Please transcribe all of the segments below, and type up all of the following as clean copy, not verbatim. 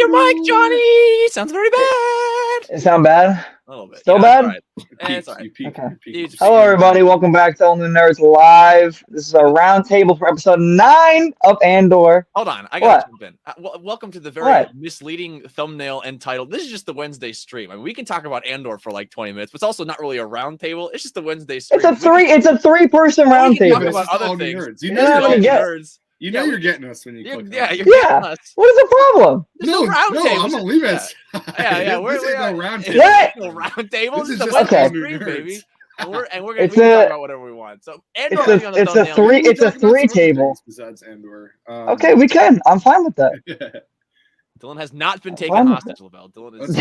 your mic, Johnny. Sounds very bad. It sound bad? A little bit. Still bad? All right. It's all right. Okay. Hello, everybody. Welcome back to Only Nerds Live. This is our roundtable for episode 9 of Andor. Hold on. I got to jump in. Welcome to the very misleading thumbnail and title. This is just the Wednesday stream. I mean, we can talk about Andor for like 20 minutes, but it's also not really a roundtable. It's just the Wednesday stream. It's a three-person roundtable. Talk about other things. Nerds. You know nerds. You know you're getting us when you click. Yeah, you're getting us. What is the problem? No, I'm gonna leave us. Yeah. This is no round table. What? No round table. This is the okay. stream, baby. And we're gonna talk about whatever we want. So Andor it's a three table. Besides Andor. Okay, we can. I'm fine with that. Dylan has not been taken hostage, Lavelle. Dylan is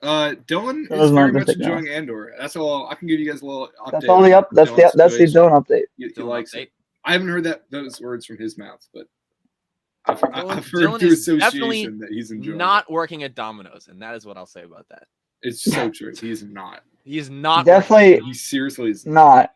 Dylan is very much enjoying Andor. That's all. I can give you guys a little update. That's all the that's the Dylan update. He likes it. I haven't heard those words from his mouth, but I've heard Dylan through is association that he's enjoying. Not working at Domino's, and that is what I'll say about that. It's so true. He's not. He's not. Definitely. He seriously is not.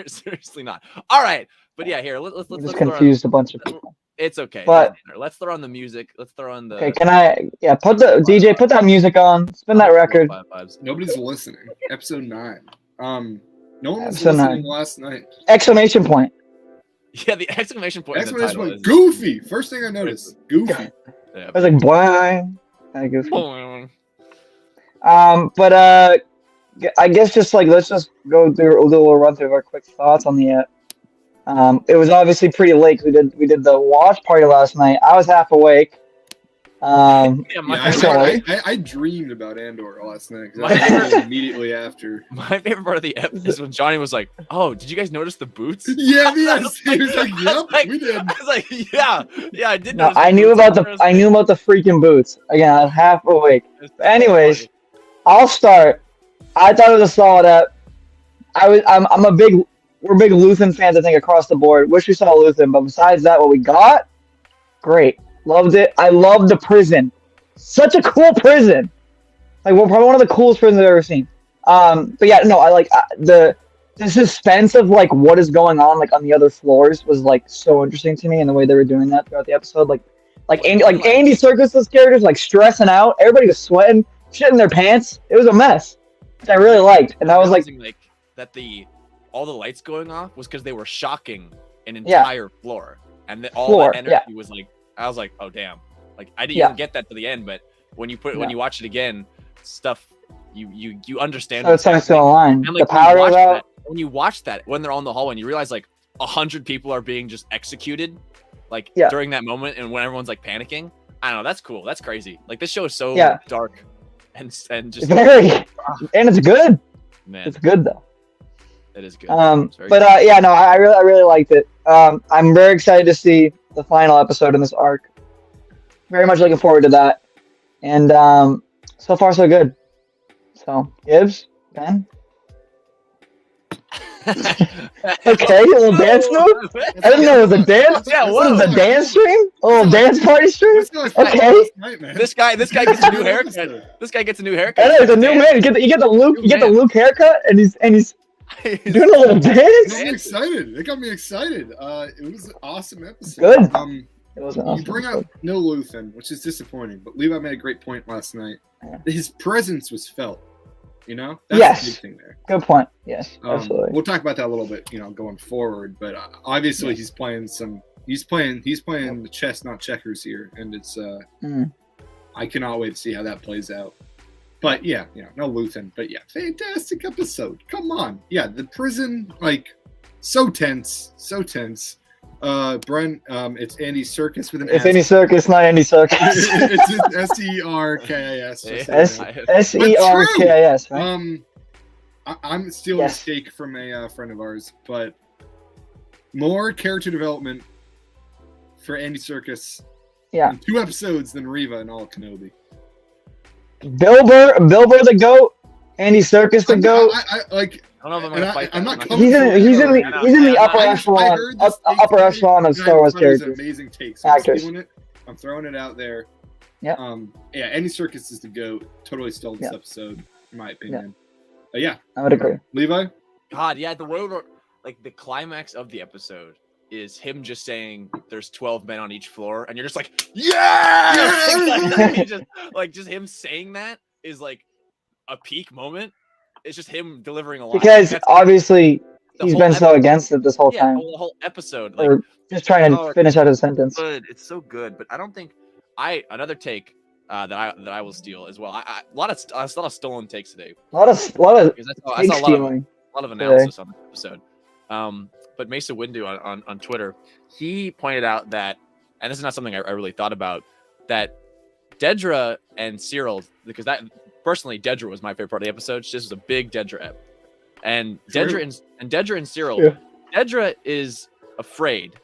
Seriously not. All right, but yeah, here let's just confused a bunch of people. It's okay. But let's throw on the music. Let's throw on the. Okay, can I? Yeah, put that music on. Spin that record. Nobody's listening. Episode 9. No one was listening last night. Exclamation point. Yeah, the exclamation point. Exclamation point. Goofy. First thing I noticed. Goofy. I was like, "Bang!" Kind of goofy. But I guess just like let's just go through a little run through of our quick thoughts on the. It was obviously pretty late. We did the watch party last night. I was half awake. I dreamed about Andor last night. Immediately after. My favorite part of the episode is when Johnny was like, "Oh, did you guys notice the boots?" Yeah, yes. He was like, "Yep, we did." I was like, "Yeah, I did." No, I knew about the freaking boots. Again, I was half awake. But anyways, I'll start. I thought it was a solid ep. We're big Luthen fans, I think, across the board. Wish we saw Luthen, but besides that, what we got, great. Loved it. I loved the prison. Such a cool prison. Like, well, probably one of the coolest prisons I've ever seen. But yeah, no, I like the suspense of like what is going on like on the other floors was like so interesting to me, and the way they were doing that throughout the episode. Like Andy Serkis's characters like stressing out. Everybody was sweating, shitting their pants. It was a mess, which I really liked. And I was like that all the lights going off was because they were shocking an entire floor, and all that energy was like. I was like, oh damn! Like I didn't even get that to the end, but when you watch it again, stuff you understand. So it's starting to align. And like the power is out. When you watch that, when they're on the hallway, and you realize like 100 people are being just executed, like during that moment, and when everyone's like panicking. I don't know. That's cool. That's crazy. Like this show is so dark, and just very, and it's good. Man, it's good though. It is good. I really liked it. I'm very excited to see the final episode in this arc. Very much looking forward to that. And so far so good. So Gibbs, Ben. Okay, a little dance move. I didn't know it was a dance. Yeah, what is a dance stream? A little dance party stream. Okay. This guy gets a new haircut. This guy gets a new haircut. I know, he's a new man. You get the Luke haircut, and he's doing a little dance. I'm excited. It got me excited. It was an awesome episode. Good. It was an awesome you bring out no Luthen, which is disappointing, but Levi made a great point last night. Yeah. His presence was felt. You know? That's the big thing there. Good point. Yes, absolutely. We'll talk about that a little bit, going forward. But obviously, he's playing the chess, not checkers here, and it's. I cannot wait to see how that plays out. But yeah, no Luthen. But yeah, fantastic episode. Come on, the prison so tense. Brent, it's Andy Serkis with an S. It's Andy Serkis, not Andy Serkis. It's Serkis. Serkis, right? I'm stealing a steak from a friend of ours, but more character development for Andy Serkis. Yeah. In 2 episodes than Reva and all of Kenobi. Bill Burr the GOAT. Andy Serkis the GOAT. I don't know if I'm gonna fight. I'm not. He's in the upper echelon of Star Wars characters. Amazing takes. Actors. I'm throwing it out there. Yeah. Andy Serkis is the GOAT. Totally stole this episode, in my opinion. I would agree. Levi. God, the climax of the episode is him just saying there's 12 men on each floor, and you're just like, yeah! just him saying that is like a peak moment. It's just him delivering a line. Because obviously he's been so against it this whole time. The whole episode. Like, or just trying to finish out his sentence. It's so good, but I don't think another take that I will steal as well. I saw a lot of stolen takes today. A lot of I saw a lot of analysis on the episode. But Mesa Windu on Twitter, he pointed out that, and this is not something I really thought about, that Dedra and Cyril, because personally Dedra was my favorite part of the episode. This was a big Dedra ep. And Dedra and Cyril, Dedra is afraid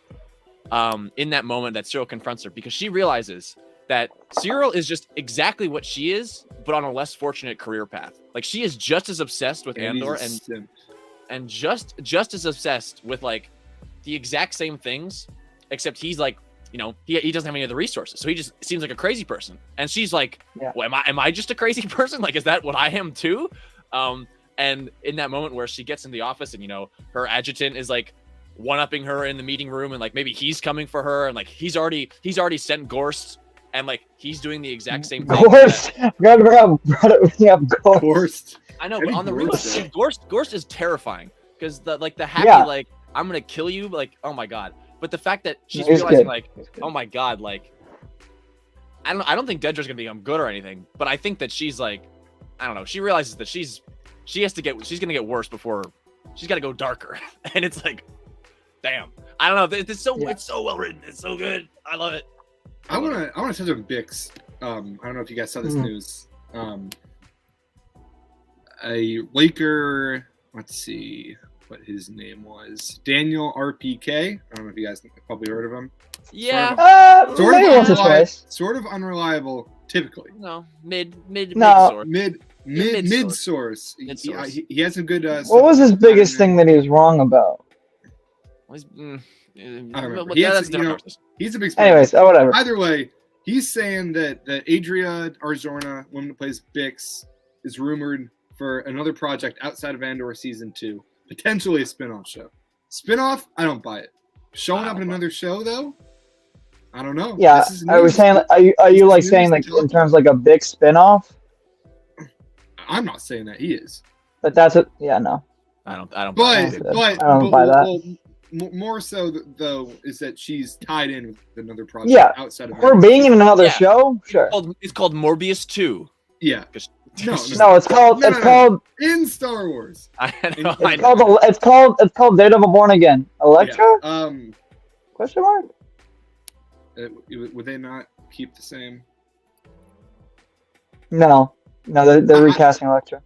in that moment that Cyril confronts her, because she realizes that Cyril is just exactly what she is, but on a less fortunate career path. Like, she is just as obsessed with Andor and just as obsessed with like the exact same things, except he's like, he doesn't have any of the resources, so he just seems like a crazy person. And she's like, well, am I just a crazy person? Like, is that what I am too? And in that moment where she gets in the office and her adjutant is like one-upping her in the meeting room, and like maybe he's coming for her, and like he's already sent Gorst, and like he's doing the exact same thing. Gorst, Gorst. I know, but on the real, Gorst is terrifying, because the happy like, I'm gonna kill you, like, oh my god. But the fact that she's realizing like, oh my god, like, I don't think Dedra's gonna become good or anything, but I think that she's like, I don't know, she realizes that she's gonna get worse before she's got to go darker, and it's like, damn, I don't know, it's so well written, it's so good, I love it. I wanna touch on Bix. I don't know if you guys saw this news. A Laker, let's see what his name was, Daniel RPK. I don't know if you guys probably heard of him. Yeah. Sort of unreliable, typically. No, mid source. He has some good. What was his biggest thing that he was wrong about? I don't remember. He's a big. Anyways, whatever. Either way, he's saying that Adria Arjona, woman that plays Bix, is rumored for another project outside of Andor season 2, potentially a spin-off show. Spin-off? I don't buy it. Showing up in another show though? I don't know. Yeah, are we saying? Are you like saying like in terms like a big spin-off? I'm not saying that he is. But that's it. Yeah, no. I don't. I don't buy that. More so though is that she's tied in with another project outside of her being in another show. Sure. It's called Morbius 2. Yeah. No, it's called in Star Wars. It's called Daredevil Born Again. Elektra? Yeah. Question mark? Would they not keep the same? No, they're recasting Elektra.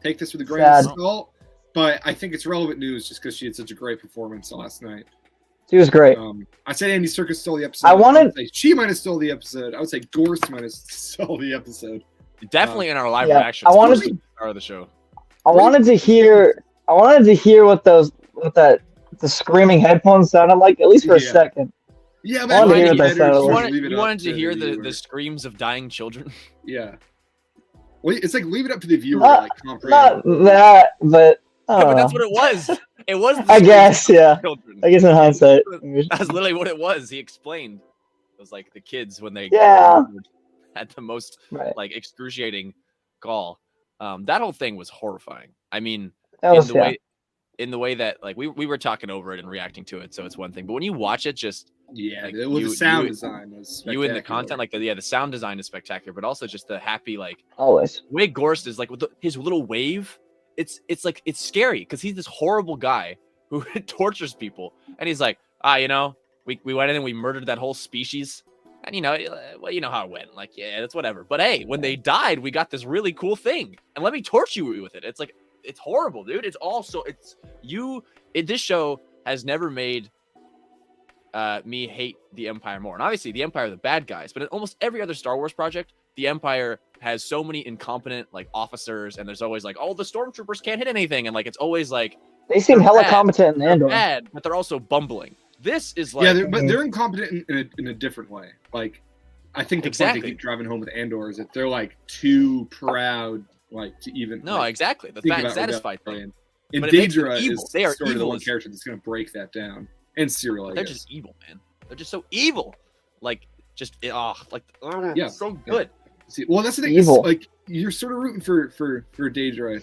Take this with a grain of salt, but I think it's relevant news just because she had such a great performance last night. She was great. I said Andy Serkis stole the episode. She might have stole the episode. I would say Gorst might have stole the episode. Definitely in our live reaction. I wanted to start of the show. I wanted to hear what the screaming headphones sounded like, at least for a second. Yeah, but you wanted to hear the screams of dying children. Yeah. Well, it's like leave it up to the viewer. Not that, but but that's what it was. It was. I guess, yeah. Children. I guess in hindsight, that's literally what it was. He explained. It was like the kids when they had the most like excruciating gall. That whole thing was horrifying. I mean, in the way that like we were talking over it and reacting to it, so it's one thing. But when you watch it, just the sound design was you in the content, like the sound design is spectacular, but also just the happy like always way Gorst is like with his little wave. It's like it's scary because he's this horrible guy who tortures people, and he's like, we went in and we murdered that whole species. And you know how it went. Like, yeah, that's whatever. But hey, when they died, we got this really cool thing, and let me torture you with it. It's like, it's horrible, dude. It's also this show has never made me hate the Empire more. And obviously, the Empire are the bad guys. But in almost every other Star Wars project, the Empire has so many incompetent like officers, and there's always like, oh, the stormtroopers can't hit anything, and like it's always like they seem hella competent in Andor. Bad, but they're also bumbling. This is like they're incompetent in a different way. Like, I think the point they keep driving home with Andor is that they're like too proud, like to even. No, exactly. The fat and satisfied thing. And Daedra is sort of the one character that's going to break that down. And Cyril, I They're guess. just evil, man. They're just so evil. Like, just so good. See, well, that's the thing. Evil. Like, you're sort of rooting for Daedra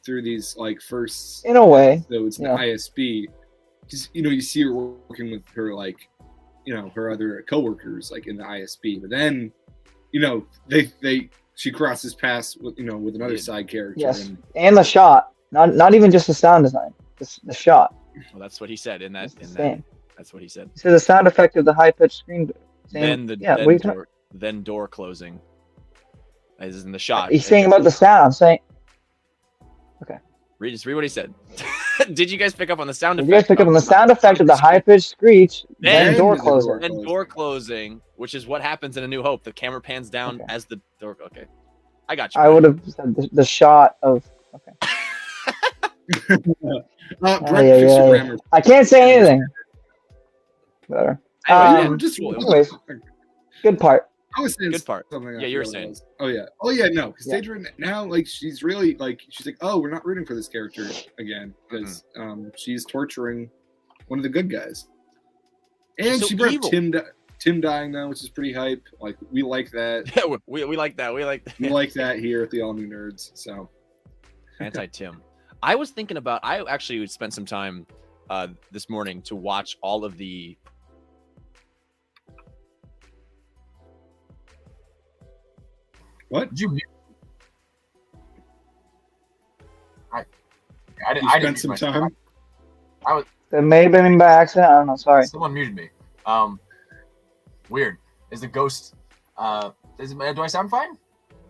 through these like first In a way, episodes in the ISB, because you see her working with her like her other coworkers like in the ISB, but then she crosses paths with with another side character. Yes, and the shot, not even just the sound design, the shot. Well, that's what he said in that. That's what he said. He said the sound effect of the high pitched scream. Then door closing. As in the shot. He's saying about the sound. Saying. Okay. Just read what he said. Did you guys pick up on the sound effect? You guys pick up on the sound effect of the high pitched screech. Then door closing. And door closing, which is what happens in A New Hope. The camera pans down as the door. Okay. I got you. I would have said the shot of. Okay. I can't say anything. Better. Anyways, good part. I was saying good part. Yeah, you were saying. No, because Daedra now, like, she's really like, she's like, oh, we're not rooting for this character again because she's torturing one of the good guys, and she brought Tim dying now, which is pretty hype. Like, we like that. Yeah, we like that. We like that here at the All New Nerds. So anti-Tim. I was thinking about. I actually spent some time this morning to watch all of the. What? Did you? I spent some time. It may have been by accident. I don't know. Sorry. Someone muted me. Weird. Is the ghost? Do I sound fine?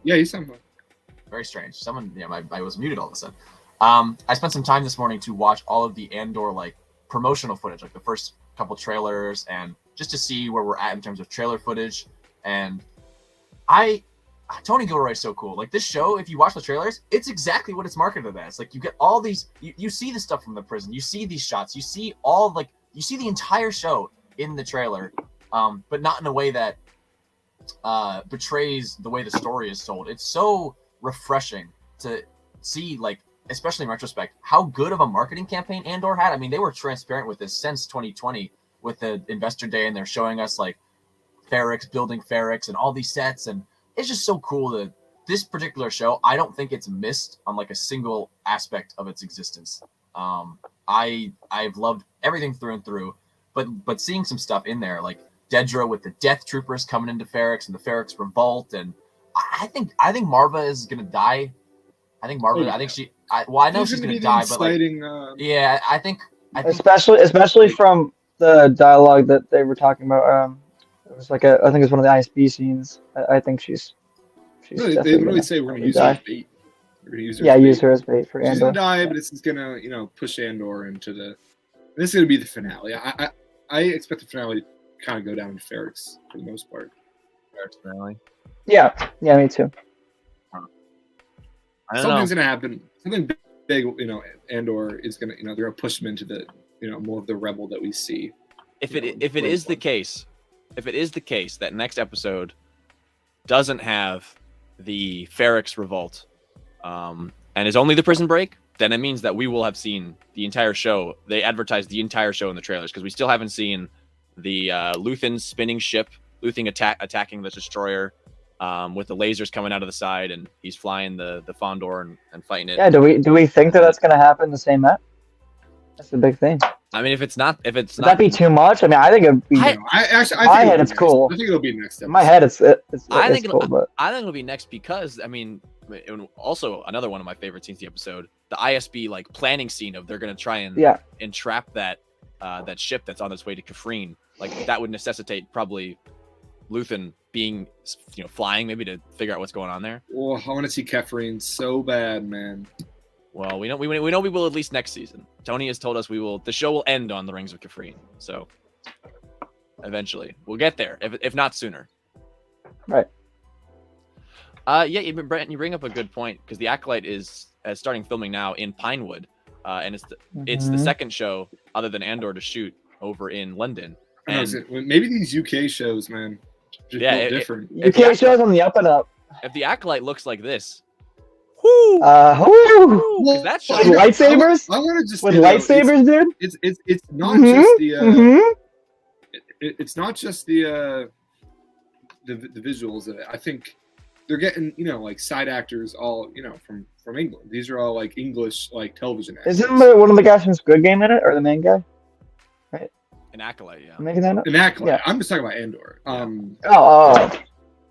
Yeah, you sound fine. Very strange. Someone. Yeah, I was muted all of a sudden. I spent some time this morning to watch all of the Andor like promotional footage, like the first couple trailers, and just to see where we're at in terms of trailer footage. And Tony Gilroy's so cool. Like, this show, if you watch the trailers, it's exactly what it's marketed as. Like, you get all these, you see the stuff from the prison, you see these shots, you see you see the entire show in the trailer, but not in a way that betrays the way the story is told. It's so refreshing to see, like, especially in retrospect, how good of a marketing campaign Andor had. I mean, they were transparent with this since 2020 with the Investor Day, and they're showing us, like, building Ferrix and all these sets, and it's just so cool that this particular show, I don't think it's missed on like a single aspect of its existence. I've loved everything through and through, but seeing some stuff in there like Daedra with the Death Troopers coming into Ferrix and the Ferrix Revolt, and I think Marva is gonna die. I think Marva. I know she's gonna die, but like, I think especially from the dialogue that they were talking about. It was like I think it's one of the ISB scenes. I think she's. No, they literally say we're going to use her as bait. We're going to use her. Use her as bait for Andor. She's going to die, but it's going to push Andor into the. This is going to be the finale. I expect the finale to kind of go down to Ferrix for the most part. Ferrix finale. Yeah, me too. Something's going to happen. Something big. Andor is going to. They're going to push him into the. More of the rebel that we see. If it is the case. If it is the case that next episode doesn't have the Ferrix Revolt and is only the prison break, then it means that we will have seen the entire show. They advertised the entire show in the trailers because we still haven't seen the Luthen spinning ship, Luthen attacking the destroyer with the lasers coming out of the side, and he's flying the Fondor and fighting it. Yeah, do we think that that's going to happen the same map? That's the big thing. I mean, would that be too much? I mean, I think it'd be. I my head, it's cool. I think it'll be next episode. In my head, it's I think cool, but I think it'll be next because I mean, also another one of my favorite scenes of the episode, the ISB like planning scene of they're gonna try and entrap that ship that's on its way to Kafrene. Like that would necessitate probably Luthen being flying maybe to figure out what's going on there. Oh, I want to see Kafrene so bad, man. Well, we know we will at least next season. Tony has told us we will. The show will end on the Rings of Kafrene, so eventually we'll get there, if not sooner. Right. Brent, you bring up a good point because the Acolyte is starting filming now in Pinewood, and it's the second show other than Andor to shoot over in London. And maybe these UK shows, man, just different. UK shows on the up and up. If the Acolyte looks like this. Woohoo! Well, That show with lightsabers. I want to just with lightsabers, dude. It's not just the it's not just the visuals of it. I think they're getting like side actors all from England. These are all like English like television actors. Isn't one of the guys from Squid Game in it, or the main guy? Right. An Acolyte, yeah. Making that up? An Acolyte. Yeah. I'm just talking about Andor.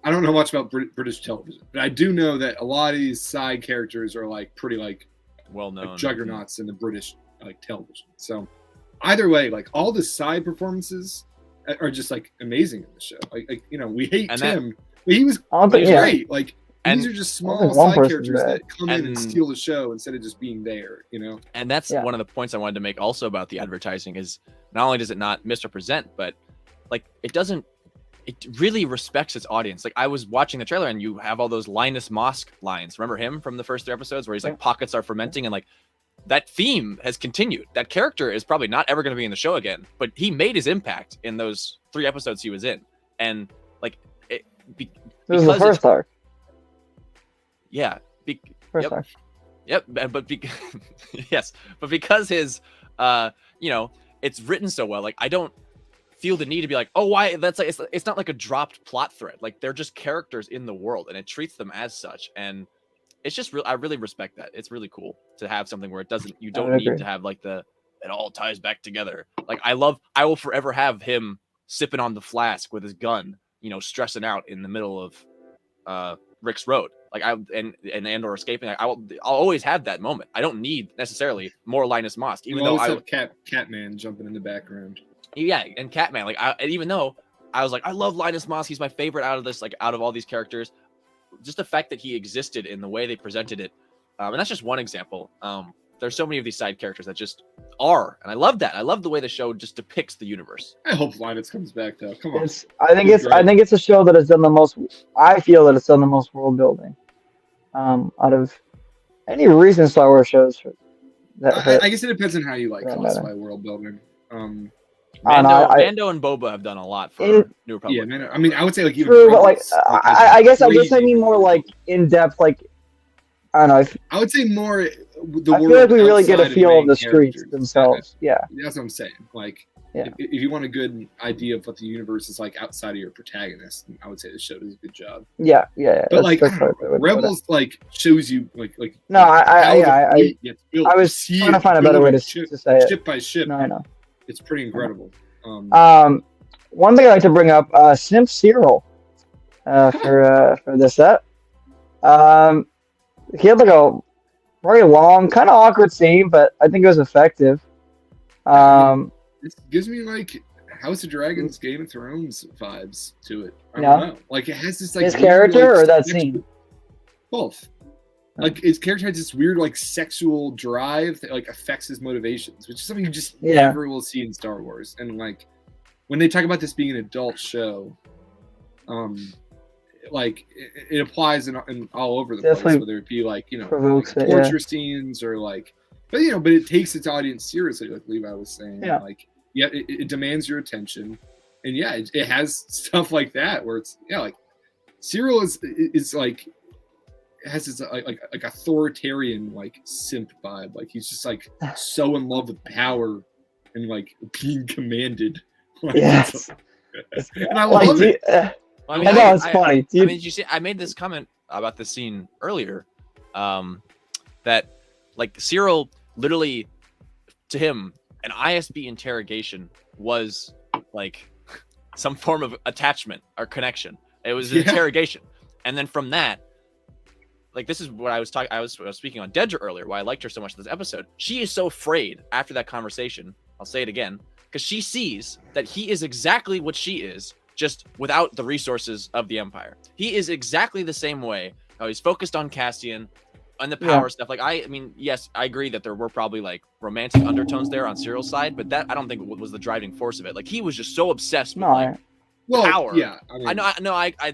I don't know much about British television, but I do know that a lot of these side characters are like pretty like well known, like juggernauts in the British like television. So either way, like all the side performances are just like amazing in the show. Like we hate Tim, but he was great. Like these are just small side characters that come in and steal the show instead of just being there. And that's one of the points I wanted to make also about the advertising is not only does it not misrepresent, but like it really respects its audience. Like I was watching the trailer and you have all those Linus Mosk lines. Remember him from the first 3 episodes where he's like pockets are fermenting, and like that theme has continued. That character is probably not ever going to be in the show again, but he made his impact in those 3 episodes he was in. And like this is the first arc. Yeah. First arc. Yep. But yes, but because his it's written so well, like I don't feel the need to be like, oh, why? That's like it's not like a dropped plot thread. Like they're just characters in the world, and it treats them as such. And it's just I really respect that. It's really cool to have something where you don't need to have like it all ties back together. Like I will forever have him sipping on the flask with his gun, stressing out in the middle of Rick's Road. Like and Andor escaping. I'll always have that moment. I don't need necessarily more Linus Mosk, even though I have Catman jumping in the background. Yeah, and Catman, like even though I was like, I love Linus Mosk, he's my favorite out of all these characters. Just the fact that he existed in the way they presented it, and that's just one example. There's so many of these side characters that just are, and I love that. I love the way the show just depicts the universe. I hope Linus comes back though. Come on. I think it's a show that has done the most. I feel that it's done the most world building, out of any recent Star Wars shows. I guess it depends on how you classify world building. Mando and Boba have done a lot for New Republic. Yeah, man. I mean, I would say like even true, but like I guess I mean more like in depth. Like I don't know. I would say more. I feel like we really get a feel of the streets themselves. Yeah, that's what I'm saying. Like, if you want a good idea of what the universe is like outside of your protagonist, I would say the show does a good job. Yeah. But like Rebels, like shows you like. No, I was trying to find a better way to say it. Ship by ship. No, I know. It's pretty incredible. One thing I like to bring up, Simp Cyril, for this set. He had like a very long, kind of awkward scene, but I think it was effective. It gives me like House of Dragons, Game of Thrones vibes to it. I don't know. Like it has this like his character or that scene. Both. Like his character has this weird like sexual drive that like affects his motivations, which is something you just never will see in Star Wars. And like when they talk about this being an adult show, like it applies in all over the place, whether it be like torture scenes or like, but it takes its audience seriously, like Levi was saying. Like it demands your attention, and it has stuff like that where it's like Cyril is like. Has this like authoritarian like simp vibe. Like he's just like so in love with power and like being commanded. Like, yes, and I love it. I know it's funny. I mean, you see, I made this comment about the scene earlier, that like Cyril literally to him an ISB interrogation was like some form of attachment or connection. It was an interrogation, and then from that. Like this is what I was talking. I was speaking on Dedra earlier. Why I liked her so much in this episode. She is so afraid after that conversation. I'll say it again because she sees that he is exactly what she is, just without the resources of the Empire. He is exactly the same way. How he's focused on Cassian and the power stuff. Like I mean, yes, I agree that there were probably like romantic undertones there on Cyril's side, but that I don't think was the driving force of it. Like he was just so obsessed with power. Yeah, I know.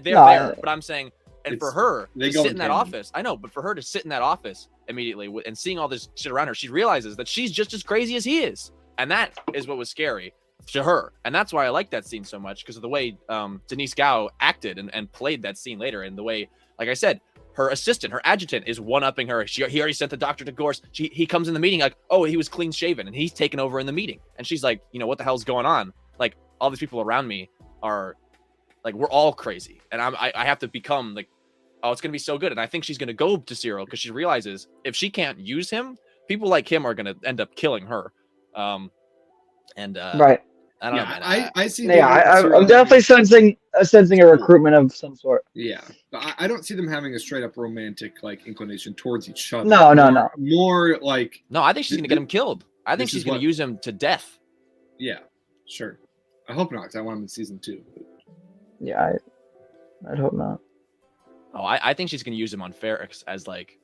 There, but I'm saying. And for her to sit in that office, I know, but for her to sit in that office immediately and seeing all this shit around her, she realizes that she's just as crazy as he is. And that is what was scary to her. And that's why I like that scene so much, because of the way Denise Gao acted and played that scene later. And the way, like I said, her assistant, her adjutant, is one-upping her. He already sent the doctor to Gorse. He comes in the meeting like, oh, he was clean-shaven, and he's taken over in the meeting. And she's like, what the hell's going on? Like, all these people around me are, like, we're all crazy. And I have to become, like, oh, it's going to be so good. And I think she's going to go to Cyril because she realizes if she can't use him, people like him are going to end up killing her. Right. I don't know, man. I see. Yeah, I'm definitely sensing a recruitment of some sort. Yeah, but I don't see them having a straight up romantic like inclination towards each other. No. More like. No, I think she's gonna get him killed. I think she's gonna use him to death. Yeah, sure. I hope not, because I want him in season 2. Yeah, I'd hope not. Oh, I think she's gonna use him on Ferrex as like,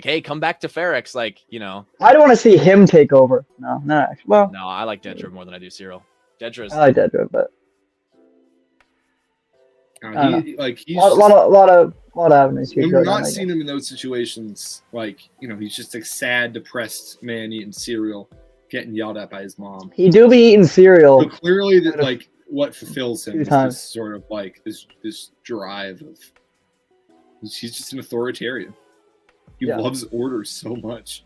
hey, come back to Ferrex, like, I don't want to see him take over. No, actually. Well, no, I like Dedra more than I do Cyril. Dedra's. I like Dedra, but he's a lot of avenues. When we're not seeing him in those situations, like he's just like sad, depressed man eating cereal, getting yelled at by his mom. He do be eating cereal. So clearly, that like what fulfills him is this sort of like this drive of he's just an authoritarian. He loves order so much.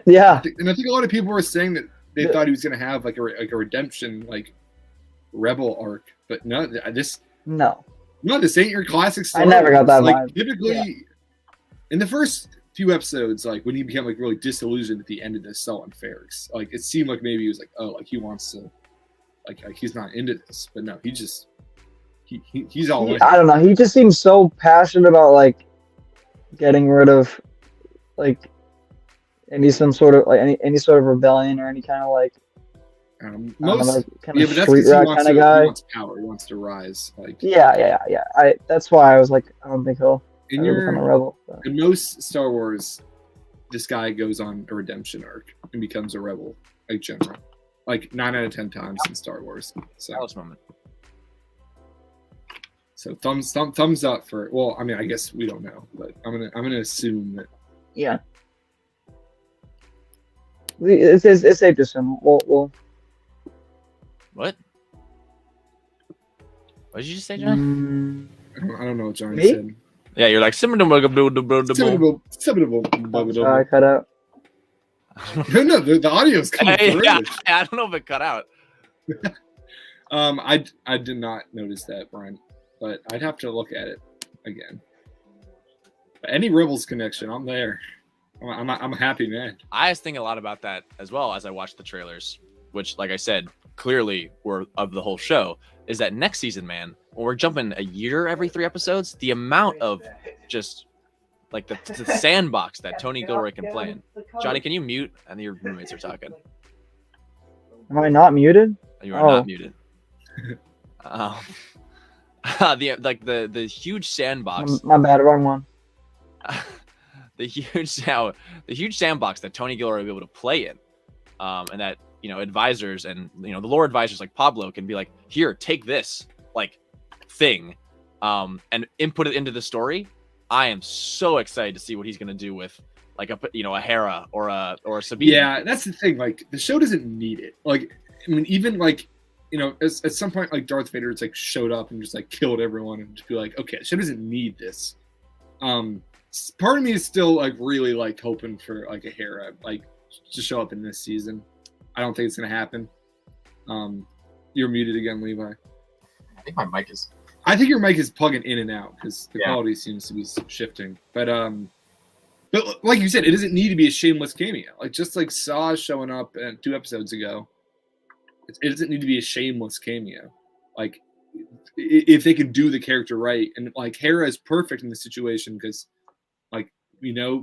Yeah. And I think a lot of people were saying that they thought he was going to have like a redemption, like rebel arc, but no, this ain't your classic Star Wars. I never got that vibe. Typically, in the first few episodes, like when he became like really disillusioned at the end of the Sullen Ferrex, like it seemed like maybe he was like, oh, like he wants to, like he's not into this, but no, he's all in. I don't know. He just seems so passionate about like getting rid of like any sort of rebellion or any kind of like kind of street rat kind of guy. He wants power. He wants to rise. Like yeah. That's why I was like, I don't think he'll become a rebel. But. In most Star Wars, this guy goes on a redemption arc and becomes a rebel, like general, like 9 out of 10 times in Star Wars. So. So thumbs up for. Well, I mean, I guess we don't know, but I'm gonna assume that. Yeah. It's safe to assume. We'll. What? What did you just say, John? I don't know what John said. Yeah, you're like I cut out. No, the audio's coming through. Yeah, I don't know if it cut out. I did not notice that, Brian. But I'd have to look at it again. But any Rebels connection, I'm there. I'm a happy man. I was thinking a lot about that as well as I watched the trailers, which, like I said, clearly were of the whole show. Is that next season, man, when we're jumping a year every 3 episodes, the amount of just like the sandbox that Tony Gilroy can play in. Johnny, can you mute? I think your roommates are talking. Am I not muted? You are not muted. The huge sandbox. My bad, wrong one. the huge sandbox that Tony Gilroy will be able to play in, and that advisors and the lore advisors like Pablo can be like, here, take this like thing, and input it into the story. I am so excited to see what he's gonna do with like a Hera or a Sabine. Yeah, that's the thing. Like the show doesn't need it. Like I mean, even like. At some point, like Darth Vader, it's like showed up and just like killed everyone, and just be like, okay, she doesn't need this. Part of me is still like really like hoping for like a Hera like to show up in this season. I don't think it's gonna happen. You're muted again, Levi. I think my mic is. I think your mic is plugging in and out because the quality seems to be shifting. But like you said, it doesn't need to be a shameless cameo. Like just like Saw showing up 2 episodes ago. It doesn't need to be a shameless cameo. Like, if they can do the character right, and like Hera is perfect in this situation because, like,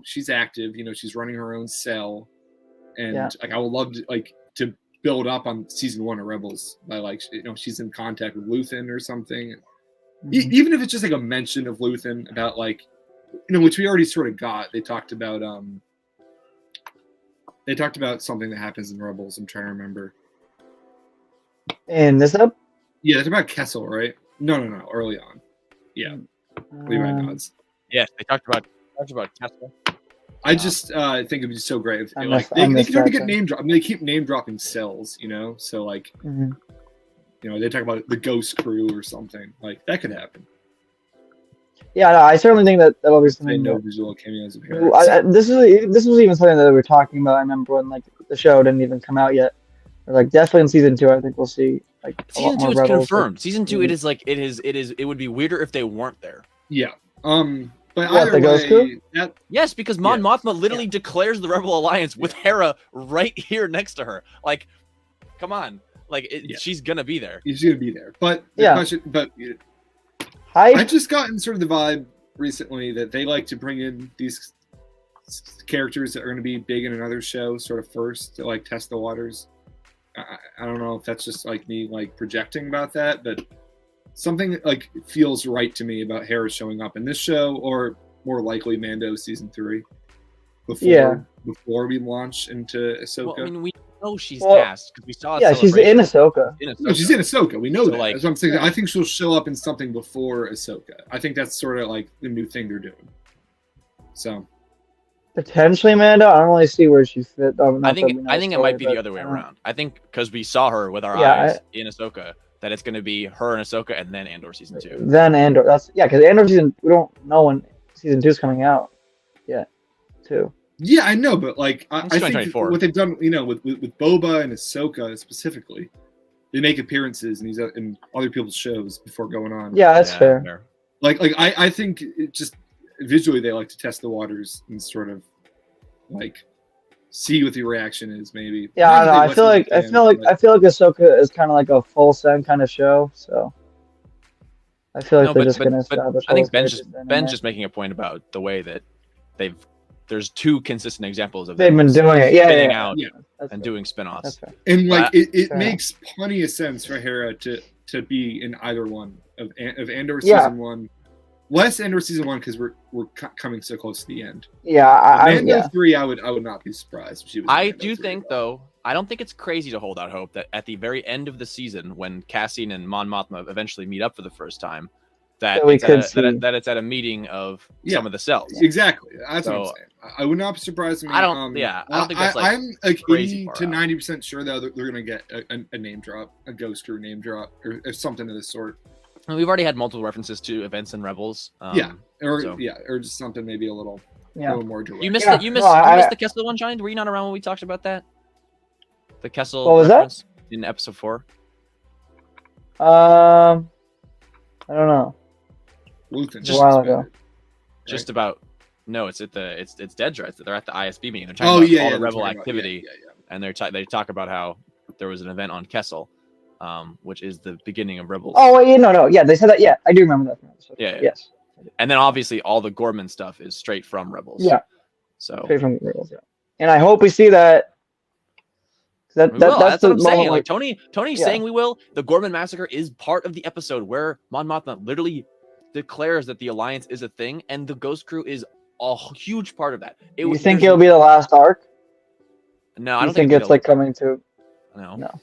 she's active. She's running her own cell, and like I would love to build up on season 1 of Rebels by like she's in contact with Luthen or something. Mm-hmm. Even if it's just like a mention of Luthen about like which we already sort of got. They talked about something that happens in Rebels. I'm trying to remember. And this up? Yeah, it's about Kessel, right? No. Early on. Yeah. Levi nods. Yes, they talked about Kessel. I just think it'd be so great if they can only get name drop. I mean, they keep name dropping cells, So like, they talk about the Ghost Crew or something like that could happen. Yeah, no, I certainly think that that'll be something. No visual cameos of Hera. This was even something that they were talking about. I remember when like the show didn't even come out yet. Or, like definitely in season 2, I think we'll see like season 2 is Rebels, confirmed. Like, season 2, it would be weirder if they weren't there. Yeah. But either way, yes, because Mon Mothma literally declares the Rebel Alliance with Hera right here next to her. Like, come on, like she's gonna be there. She's gonna be there. But the question, I just gotten sort of the vibe recently that they like to bring in these characters that are going to be big in another show sort of first to like test the waters. I don't know if that's just like me like projecting about that, but something like feels right to me about Hera showing up in this show, or more likely Mando season 3 before we launch into Ahsoka. Well, I mean, we know she's cast because we saw. Yeah, she's in Ahsoka. No, she's in Ahsoka. We know that. Like, that's what I'm saying. I think she'll show up in something before Ahsoka. I think that's sort of like the new thing they're doing. So potentially Mando. I don't really see where she fit. I think it might be the other way around. I think because we saw her with our eyes in Ahsoka, that it's going to be her and Ahsoka, and then Andor season 2. Then Andor. Because Andor season, we don't know when season 2 is coming out yet, too. Yeah, I know, but like I think what they've done, with Boba and Ahsoka specifically, they make appearances and he's in other people's shows before going on. Yeah, that's fair. Like I think it just visually they like to test the waters and sort of like see what the reaction is, maybe. Yeah, I don't know. I feel like Ahsoka is kind of like a full send kind of show, so I feel like they're just gonna establish. I think Ben's just making a point about the way that there's 2 consistent examples of they've been doing it, out and doing spinoffs. And like it makes plenty of sense for Hera to be in either one of Andor season 1. Less Andor season 1 because we're coming so close to the end. Yeah, Mando 3, I would not be surprised if she was. I do think though, I don't think it's crazy to hold out hope that at the very end of the season, when Cassian and Mon Mothma eventually meet up for the first time, that it's at a meeting of some of the cells. Exactly, that's what I'm saying. I would not be surprised. I don't think that's like I'm like 80 to 90% sure though that they're gonna get a name drop, a Ghost Crew name drop, or something of this sort. We've already had multiple references to events in Rebels. Or just something maybe a little more direct. You missed the Kessel one, Johnny? Were you not around when we talked about that? The Kessel. What was that? In episode 4. I don't know. Luthen. A while ago. Just about. No, it's at it's Dedra. They're at the ISB meeting. They're talking about all the Rebel activity, and they talk about how there was an event on Kessel. Which is the beginning of Rebels. Oh, yeah, they said that. Yeah, I do remember that. Yeah. Yes. And then obviously all the Gorman stuff is straight from Rebels. Yeah. So straight from Rebels. Yeah. And I hope we see that. That's what I'm saying. Like Tony's saying we will. The Gorman massacre is part of the episode where Mon Mothma literally declares that the Alliance is a thing, and the Ghost Crew is a huge part of that. You think it'll be the last arc? No, I don't think it's like coming to. No.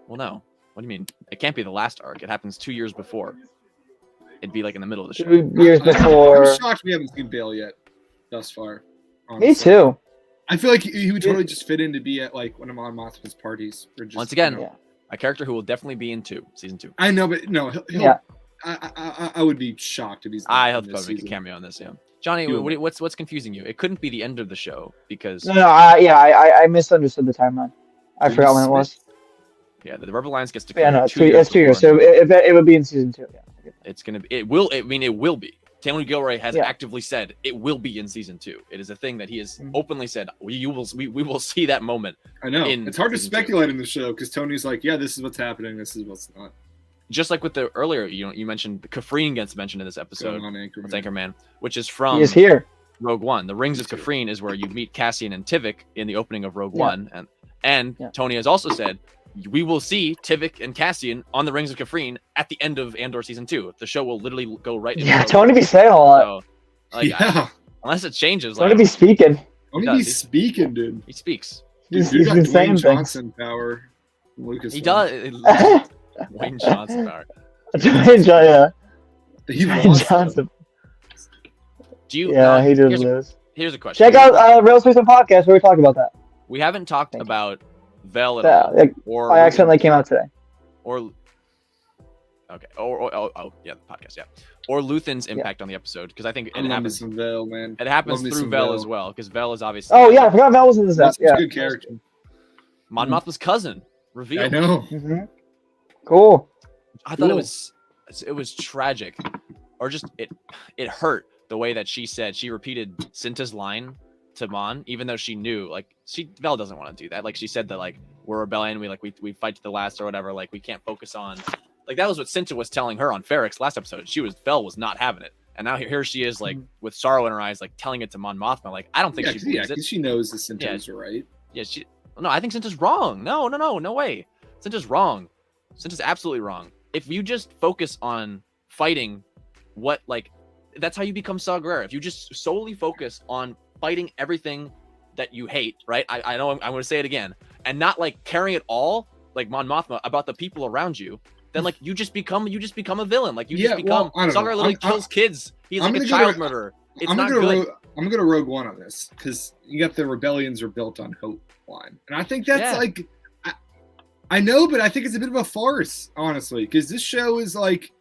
Well, no. What do you mean? It can't be the last arc. It happens 2 years before. It'd be like in the middle of the show. 2 years before. I'm shocked we haven't seen Bail yet, thus far. Honestly. Me too. I feel like he would totally just fit in to be at like one of Mon Mothma's parties. Once again, a character who will definitely be in season 2. I know, but no, I would be shocked if he's. I hope to make a cameo on this. Yeah, Johnny, what's confusing you? It couldn't be the end of the show because. I misunderstood the timeline. I forgot when it was. Yeah, the Rebel Alliance gets declared. Yeah, no, it's 2 years. So it would be in season 2. Yeah. It will be. Tony Gilroy has actively said it will be in season 2. It is a thing that he has openly said. We will see that moment. I know. It's hard to speculate in the show because Tony's like, yeah, this is what's happening. This is what's not. Just like with the earlier, you mentioned Kafrene gets mentioned in this episode. Anchorman, which is from. He is here. Rogue One. The Rings of Kafrene is where you meet Cassian and Tivik in the opening of Rogue One, and Tony has also said. We will see Tivik and Cassian on the Rings of Kafrene at the end of Andor season 2. The show will literally go right into Tony be saying a lot. So, unless it changes. Tony be speaking. Tony be speaking, dude. He speaks. He's been saying Johnson power. Lucas. He does. Wayne Johnson power. Wayne Johnson. Do you? He did lose. Here's a question. Check out Real Space and Podcast where we talk about that. We haven't talked about Vel at all. Or I accidentally came out today. Okay. The podcast. Yeah. or Luthen's impact on the episode, because I think it happens. Some Vel, man. It happens through Vel as well, because Vel is obviously. Oh yeah, I forgot Vel was in this episode. Yeah, good character. Mon Mothma's cousin revealed. I know. Mm-hmm. Cool. I thought it was tragic, or just it hurt the way that she repeated Cinta's line to Mon, even though she knew, like, Vel doesn't want to do that. Like, she said that, like, we're rebellion, we fight to the last or whatever, like, we can't focus on, like, that was what Cinta was telling her on Ferrix last episode. Vel was not having it, and now here she is, like, with sorrow in her eyes, like, telling it to Mon Mothma. Like, I don't think she believes it. She knows the Cinta's right. Yeah, no, I think Cinta's wrong. No way. Cinta's wrong. Cinta's absolutely wrong. If you just focus on fighting that's how you become Saw Gerrera. If you just solely focus on fighting everything that you hate, right? I know I'm going to say it again, and not like caring at all, like Mon Mothma, about the people around you, then like you just become a villain. Like Saw Gerrera literally kills kids. He's like a child murderer. It's not good. I'm gonna Rogue One on this, because you got the rebellions are built on hope line, and I think that's like, I know, but I think it's a bit of a farce, honestly, because this show is like,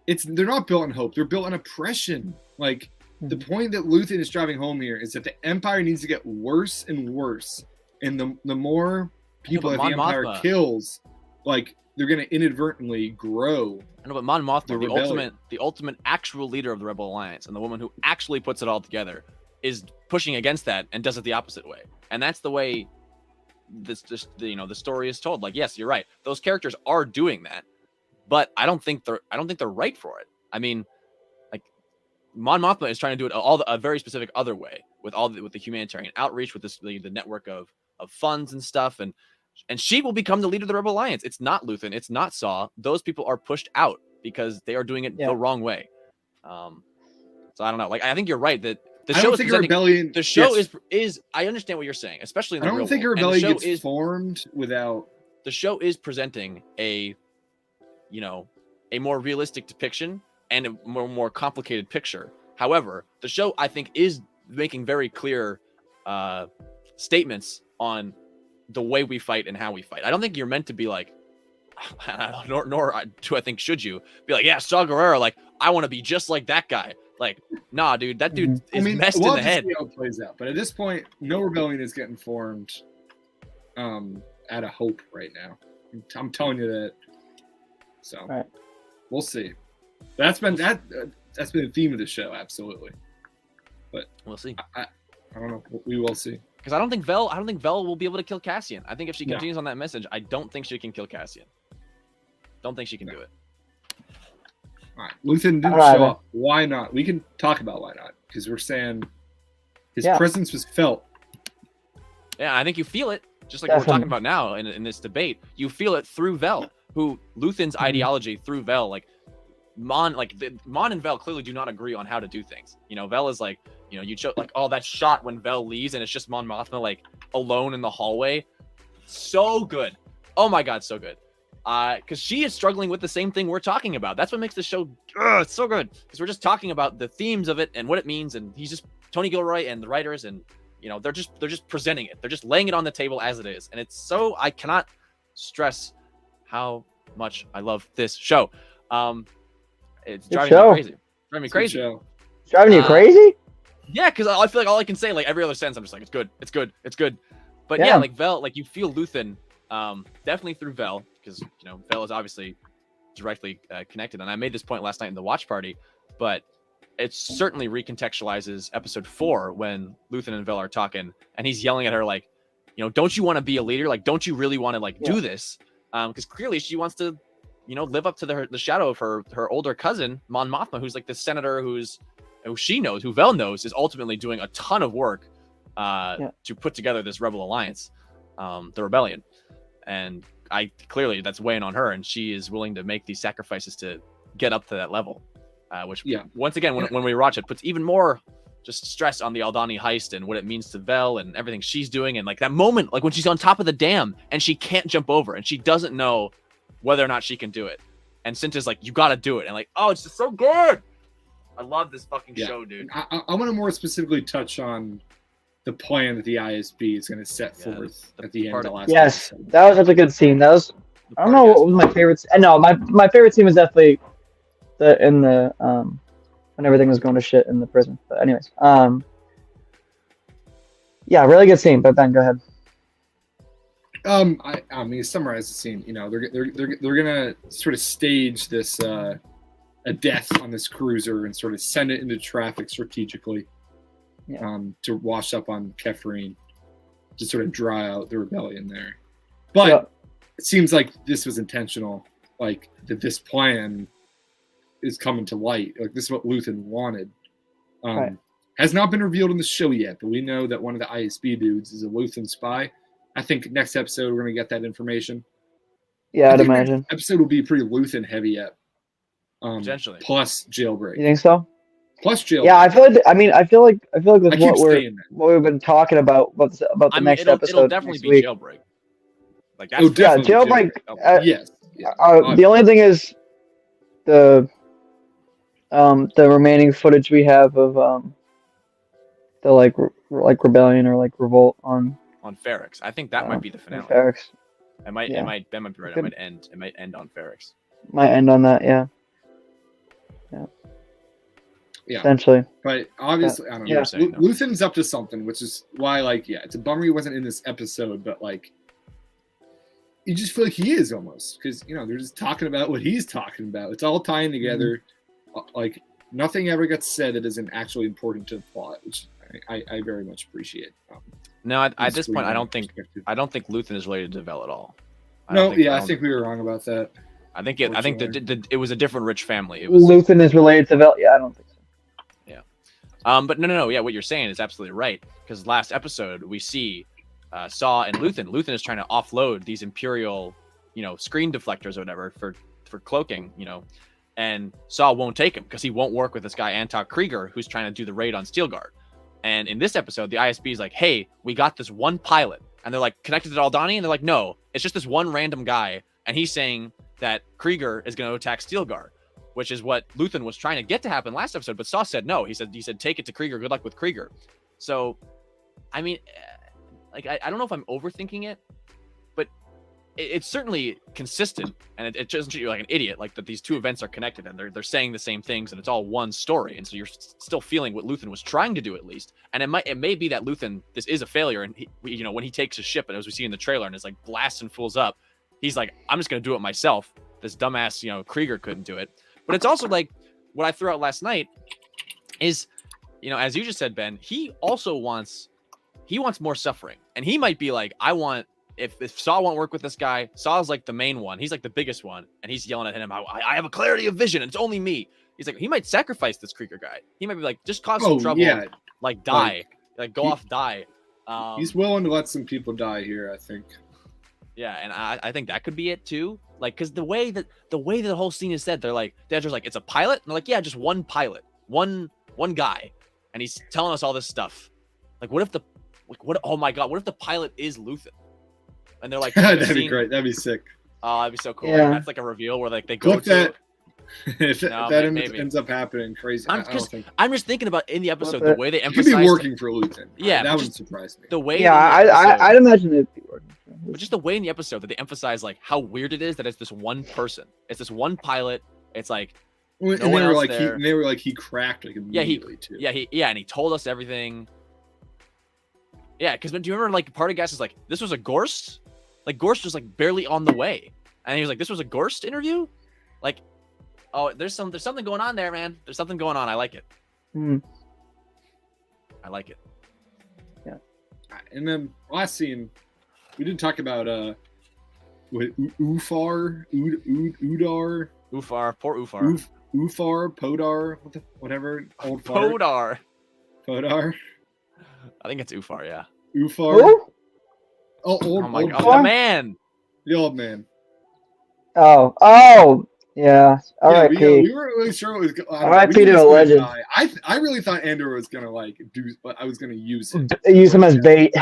they're not built on hope, they're built on oppression. Like, the point that Luthen is driving home here is that the Empire needs to get worse and worse, and the more people that the Empire kills, like, they're going to inadvertently grow. I know, but Mon Mothma, the ultimate actual leader of the Rebel Alliance, and the woman who actually puts it all together, is pushing against that and does it the opposite way. And that's the way the story is told. Like, yes, you're right. Those characters are doing that, but I don't think they're right for it. I mean, like, Mon Mothma is trying to do it a very specific other way, with the humanitarian outreach, with the network of funds and stuff, and she will become the leader of the Rebel Alliance. It's not Luthen, it's not Saw. Those people are pushed out because they are doing it the wrong way. So I don't know. Like, I think you're right that the show is rebellion. The show is. I understand what you're saying, especially in the real world. I don't think a rebellion gets formed without. The show is presenting a more realistic depiction and a more complicated picture. However, the show, I think, is making very clear statements on the way we fight and how we fight. I don't think you're meant to be like, nor do I think should you be like, yeah, Saw Gerrera, like, I want to be just like that guy. Like, nah, dude, that dude is messed in the head. See how it plays out. But at this point, no rebellion is getting formed out of hope right now. I'm telling you that. So we'll see. That's been the theme of the show, absolutely. But we'll see. I don't know. We will see. Because I don't think Vel will be able to kill Cassian. I think if she continues on that message, I don't think she can kill Cassian. Don't think she can do it. All right, Luthen didn't show up. Why not? We can talk about why not, because we're saying his presence was felt. Yeah, I think you feel it, just like we're talking about now in this debate. You feel it through Vel, who Luthen's ideology through Vel, like Mon and Vel clearly do not agree on how to do things. Vel is like, you show like, oh, that shot when Vel leaves and it's just Mon Mothma like alone in the hallway. So good. Oh my God, so good. Because she is struggling with the same thing we're talking about. That's what makes the show it's so good. Because we're just talking about the themes of it and what it means, and he's just Tony Gilroy and the writers, and they're just presenting it. They're just laying it on the table as it is, and it's so, I cannot stress how much I love this show. It's driving me crazy. Driving me crazy. Driving you crazy? Yeah, because I feel like all I can say, like every other sentence, I'm just like, it's good, it's good, it's good. But yeah, like Vel, like you feel Luthen, definitely through Vel, because Vel is obviously directly connected. And I made this point last night in the watch party, but it certainly recontextualizes episode 4 when Luthen and Vel are talking, and he's yelling at her like, don't you want to be a leader? Like, don't you really want to do this? Because clearly she wants to, live up to the shadow of her older cousin Mon Mothma, who's like the senator who Vel knows is ultimately doing a ton of work to put together this rebel alliance, the rebellion. And clearly that's weighing on her, and she is willing to make these sacrifices to get up to that level, which once again, when we watch it, puts even more just stress on the Aldhani heist and what it means to Vel and everything she's doing. And like that moment, like when she's on top of the dam and she can't jump over and she doesn't know whether or not she can do it. And Cinta's like, you got to do it. And like, oh, it's just so good. I love this fucking show, dude. I want to more specifically touch on the plan that the ISB is going to set forth at the end of the last episode. That was such a good scene. That was, I don't know what was my favorite. No, my favorite scene was definitely when everything was going to shit in the prison. But anyways, yeah, really good scene. But Ben, go ahead. I mean, summarize the scene. You know, they're gonna sort of stage this a death on this cruiser and sort of send it into traffic strategically, to wash up on Kefrine, to sort of dry out the rebellion there. But it seems like this was intentional. Like that, this plan is coming to light. Like this is what Luthen wanted. Has not been revealed in the show yet, but we know that one of the ISB dudes is a Luthen spy. I think next episode we're gonna get that information. Yeah, I'd imagine. Next episode will be pretty Luthen heavy yet. Potentially. Plus jailbreak. You think so? Plus jailbreak. Yeah, I feel like that's what we've been talking about the next episode. It'll definitely be jailbreak. Like that's jailbreak. Yes. The only thing is the remaining footage we have of the like rebellion or like revolt on Ferrix. I think that might be the finale. Ferrix. Ben might be right. It might end on Ferrix. Might end on that, yeah. Essentially. But obviously, I don't know. Luthen's up to something, which is why, like, it's a bummer he wasn't in this episode, but like, you just feel like he is almost, because they're just talking about what he's talking about. It's all tying together. Like nothing ever gets said that isn't actually important to the plot, which I very much appreciate. No, at this point, I don't think Luthen is related to Vel at all. I think we were wrong about that. I think it was a different rich family. Luthen is related to Vel. Yeah, I don't think so. Yeah, but no. Yeah, what you're saying is absolutely right. Because last episode we see Saw and Luthen. Luthen is trying to offload these Imperial, screen deflectors or whatever for cloaking, and Saw won't take him because he won't work with this guy Antok Krieger who's trying to do the raid on Steelguard. And in this episode, the ISB is like, hey, we got this one pilot. And they're like, connected to Aldani? And they're like, no, it's just this one random guy. And he's saying that Krieger is going to attack Steelguard, which is what Luthen was trying to get to happen last episode. But Saw said no. He said, take it to Krieger. Good luck with Krieger. So, I mean, like, I don't know if I'm overthinking it, but it's certainly consistent. And it doesn't treat you like an idiot, like that these two events are connected and they're saying the same things and it's all one story. And so you're still feeling what Luthen was trying to do at least. And it may be that Luthen, this is a failure. And he, when he takes his ship, and as we see in the trailer, and is like blasting fools up, he's like, I'm just going to do it myself. This dumbass, Krieger couldn't do it. But it's also like what I threw out last night is, as you just said, Ben, he also wants more suffering. And he might be like, if Saw won't work with this guy, Saw's like the main one. He's like the biggest one. And he's yelling at him, I have a clarity of vision. And it's only me. He's like, he might sacrifice this Krieger guy. He might be like, just cause some trouble. Yeah. Like die. Like go off, die. He's willing to let some people die here, I think. Yeah, and I think that could be it too. Like, because the way that the whole scene is said, they're just like, it's a pilot. And they're like, yeah, just one pilot, one guy, and he's telling us all this stuff. Like, oh my god, what if the pilot is Luthen? And they're like, that'd be great. That'd be sick. Oh, that'd be so cool. Yeah. That's like a reveal where like they go to that. If that ends up happening, crazy. I'm just thinking about in the episode the way they emphasize. It could be working for Luthen. Yeah, that wouldn't surprise me. The way. Yeah, I'd imagine it'd be working. But just the way in the episode that they emphasize like how weird it is that it's this one person. It's this one pilot. It's like and they were like he cracked like immediately too. Yeah, and he told us everything. Yeah, because do you remember like part of Gas is like, this was a Gorst? Like Gorst was like barely on the way. And he was like, this was a Gorst interview? Like, oh, there's something going on there, man. There's something going on. I like it. I like it. Yeah. And then last scene, we didn't talk about Ufar, Udar. Ufar, poor Ufar. Ufar, Podar, whatever. Old Podar. Podar. I think it's Ufar, yeah. Ufar. Who? Oh my god, the man. The old man. Oh, yeah. R.I.P. We weren't really sure what was going on. R.I.P. to a legend. I really thought Andor was gonna I was gonna use him. Use him as bait.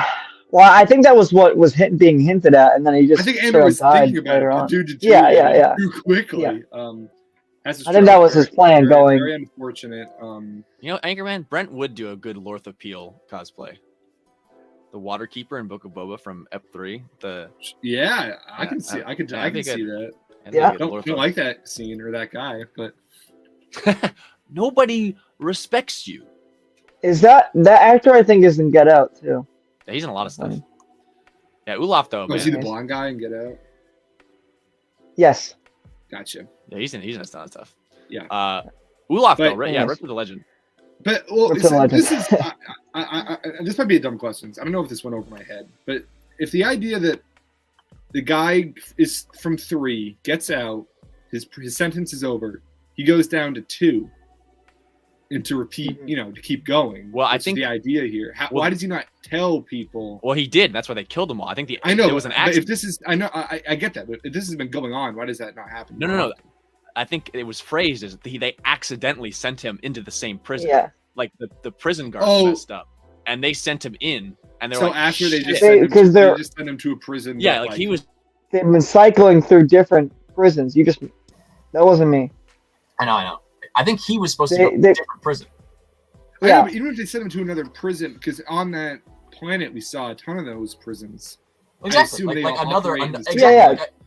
Well, I think that was what was being hinted at, and then he just. I think Andor was thinking about it. Yeah. Too quickly. Yeah. I think that was his plan going. Very unfortunate. Anchorman, Brent would do a good Lorth of Peel cosplay. The Waterkeeper in Book of Boba from Ep 3. I can see that. Yeah. I don't like that scene or that guy, but Nobody respects you. Is that actor? I think is in Get Out too. Yeah, he's in a lot of stuff. Yeah, Olaf though. Was he the blonde guy in Get Out? Yes. Gotcha. Yeah, he's in a ton of stuff. Yeah. Olaf though, right? Yeah, Rip of the Legend. But well, this is this might be a dumb question. I don't know if this went over my head, but if the idea that the guy is from 3, gets out, his sentence is over, he goes down to 2, and to repeat, to keep going. Well, I think the idea here. Why does he not tell people? Well, he did. That's why they killed them all. I think I know there was an accident. If this is, I know, I get that. But if this has been going on, why does that not happen? No. I think it was phrased as they accidentally sent him into the same prison. Yeah. Like the prison guards messed up, and they sent him in. And they're after they just sent him to a prison. Yeah, like he was. They've been cycling through different prisons. That wasn't me. I know. I think he was supposed to go to a different prison. Yeah. But even if they sent him to another prison, because on that planet we saw a ton of those prisons. Exactly. Like another.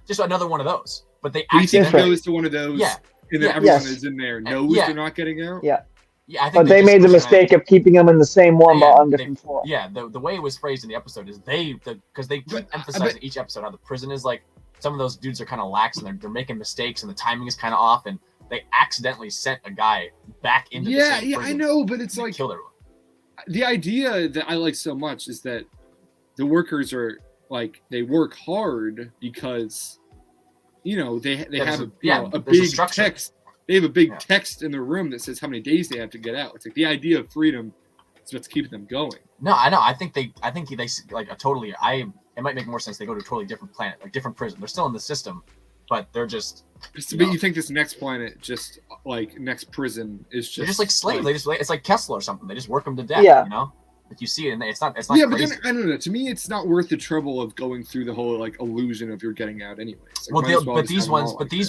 Just another one of those. But they accidentally goes to one of those. Yeah. And then everyone is in there knows they're not getting out. Yeah. Yeah, I think but they made the mistake of keeping them in the same one but on different floors. Yeah, the way it was phrased in the episode is because they keep emphasizing each episode how the prison is like some of those dudes are kind of lax and they're making mistakes and the timing is kind of off and they accidentally sent a guy back into the same prison. I know, but it's like killed everyone. The idea that I like so much is that the workers are like they work hard because they have a big text. They have a big text in the room that says how many days they have to get out. It's like the idea of freedom is what's keeping them going. No, I know. I think they like a totally. It might make more sense. They go to a totally different planet, like different prison. They're still in the system, but they're just. But you think this next planet, just like next prison, is just. They're just like slaves. It's like Kessler or something. They just work them to death. Yeah. Like you see it, and it's not. Yeah, crazy. but then, I don't know. To me, it's not worth the trouble of going through the whole like illusion of you're getting out anyways. Like, these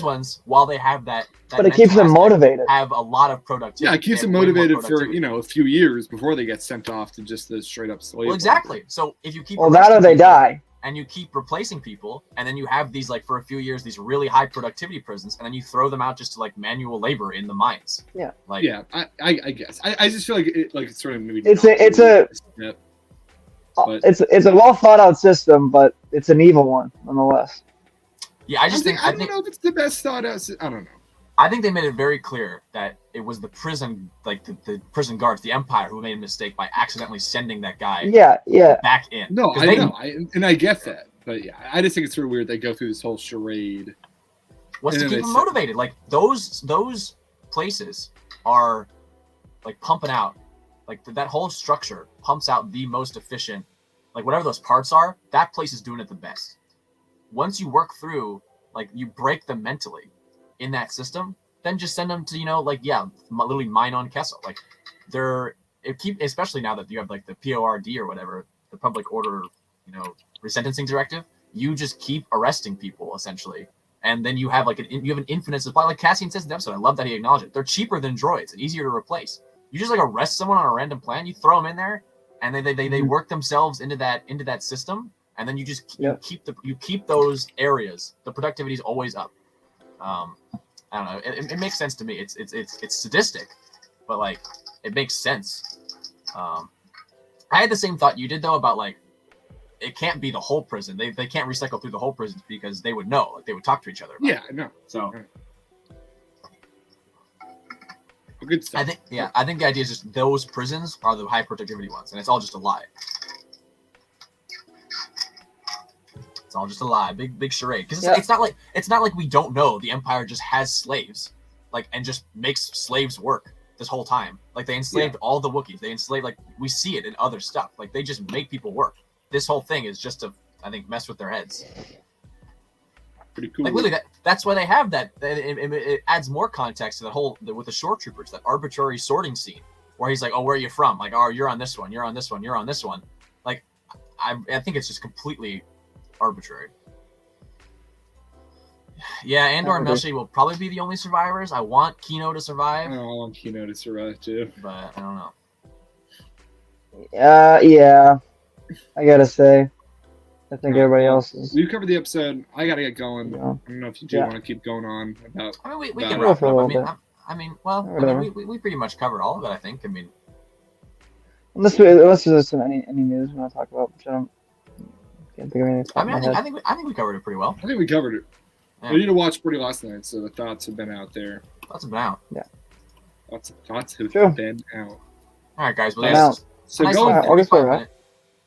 ones, while they have that but it keeps them motivated. Have a lot of productivity. Yeah, it keeps them motivated for a few years before they get sent off to just the straight up slave. Well, exactly. So if you keep that or they die. And you keep replacing people, and then you have these like for a few years these really high productivity prisons, and then you throw them out just to like manual labor in the mines. Yeah. Like I guess I just feel like it's sort of maybe it's a well thought out system, but it's an evil one nonetheless. Yeah, I don't know if it's the best thought out. I don't know. I think they made it very clear that it was the prison, like the prison guards, the Empire, who made a mistake by accidentally sending that guy back in. No, I know. I get that. But yeah, I just think it's sort of weird they go through this whole charade. What's to keep them motivated? Like those places are like pumping out, like that whole structure pumps out the most efficient, like whatever those parts are, that place is doing it the best. Once you work through, like you break them mentally in that system, then just send them to, literally mine on Kessel. Like especially now that you have like the PORD or whatever, the public order, resentencing directive, you just keep arresting people essentially. And then you have you have an infinite supply. Like Cassian says in the episode, I love that he acknowledged it. They're cheaper than droids and easier to replace. You just like arrest someone on a random plan, you throw them in there, and they work themselves into that system, and then you just you keep those areas. The productivity is always up. I don't know. It makes sense to me. It's sadistic, but like it makes sense. I had the same thought you did though about like it can't be the whole prison. They can't recycle through the whole prison because they would know. Like they would talk to each other. I know. So good stuff. I think the idea is just those prisons are the high productivity ones, and it's all just a lie. It's all just a lie, big charade. Because it's not like we don't know the Empire just has slaves, like and just makes slaves work this whole time. Like they enslaved all the Wookiees. They enslaved we see it in other stuff. Like they just make people work. This whole thing is just to mess with their heads. Pretty cool. Like literally, that's why they have that. It adds more context to the whole with the shore troopers, that arbitrary sorting scene where he's like, "Oh, where are you from?" Like, "Oh, you're on this one. You're on this one. You're on this one." Like, I think it's just completely arbitrary. Yeah, Andor and Melshi will probably be the only survivors. I want Kino to survive. I want Kino to survive too, but I don't know. Yeah, I gotta say. I think everybody else is. We've covered the episode. I gotta get going. I don't know if you do want to keep going on about. We can wrap it up. I mean, well, we pretty much covered all of it. I think. I mean, unless there's any news we want to talk about, which I don't. Can't think of anything. I mean, I think we covered it pretty well. I think we covered it. Yeah. We need to watch pretty last night, so the thoughts have been out there. Thoughts have been out. Yeah. Thoughts have been out. All right, guys. Well, Now, so nice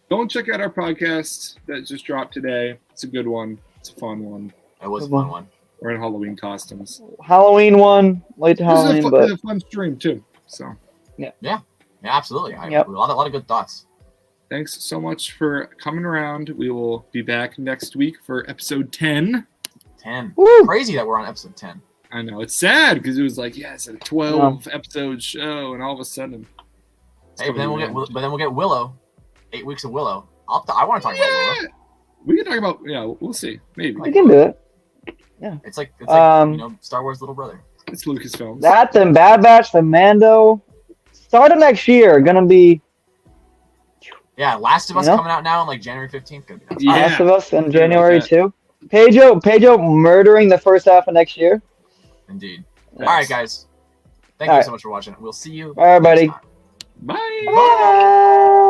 go and check out our podcast that just dropped today. It's a good one. It's a fun one. It was a fun one. We're in Halloween costumes. Halloween one, late to Halloween, but it's a fun stream too. So yeah, absolutely. Yep. A lot of good thoughts. Thanks so much for coming around. We will be back next week for episode 10. 10. Woo! Crazy that we're on episode 10. I know it's sad because it was like it's a 12 episode show, and all of a sudden. Hey, but then we'll get Willow. 8 weeks of Willow. I want to talk about Willow. We can talk about we'll see, maybe. we can do it. Yeah. It's like Star Wars little brother. It's Lucasfilms. That, then Bad Batch, the Mando. Start of next year, gonna be. Yeah, Last of Us coming out now on like January 15th. Gonna be nuts. Last of Us in January too. Pedro murdering the first half of next year. Indeed. Yes. All right, guys. Thank you so much for watching. We'll see you. All right, buddy. Bye. Bye.